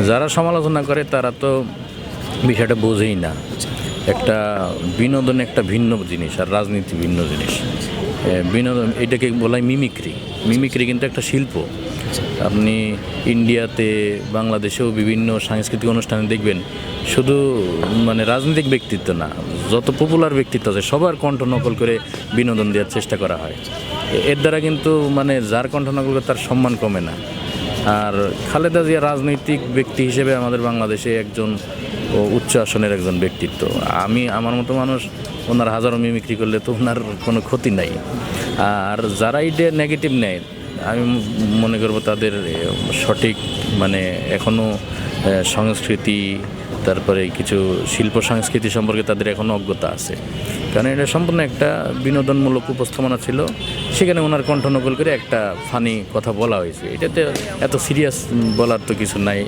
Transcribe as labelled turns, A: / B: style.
A: যারা সমালোচনা করে তারা তো বিষয়টা বোঝেই না। একটা বিনোদন একটা ভিন্ন জিনিস আর রাজনীতি ভিন্ন জিনিস। বিনোদন এটাকে বলা হয় মিমিক্রি। মিমিক্রি কিন্তু একটা শিল্প। আপনি ইন্ডিয়াতে বাংলাদেশেও বিভিন্ন সাংস্কৃতিক অনুষ্ঠানে দেখবেন শুধু মানে রাজনৈতিক ব্যক্তিত্ব না, যত পপুলার ব্যক্তিত্ব আছে সবার কণ্ঠ নকল করে বিনোদন দেওয়ার চেষ্টা করা হয়। এর দ্বারা কিন্তু মানে যার কণ্ঠ নকল করে তার সম্মান কমে না। আর খালেদা জিয়া রাজনৈতিক ব্যক্তি হিসেবে আমাদের বাংলাদেশে একজন উচ্চ আসনের একজন ব্যক্তিত্ব। আমার মতো মানুষ ওনার হাজারো মিমিক্রি করলে তো ওনার কোনো ক্ষতি নাই। আর যারা এটা নেগেটিভ নেয় আমি মনে করব তাদের সঠিক মানে এখনও সংস্কৃতি তারপরে কিছু শিল্প সংস্কৃতি সম্পর্কে তাদের এখনও অজ্ঞতা আছে। কারণ এটা সম্পূর্ণ একটা বিনোদনমূলক উপস্থাপনা ছিল, সেখানে ওনার কণ্ঠ নকল করে একটা ফানি কথা বলা হয়েছে। এটাতে এত সিরিয়াস বলার তো কিছু নাই।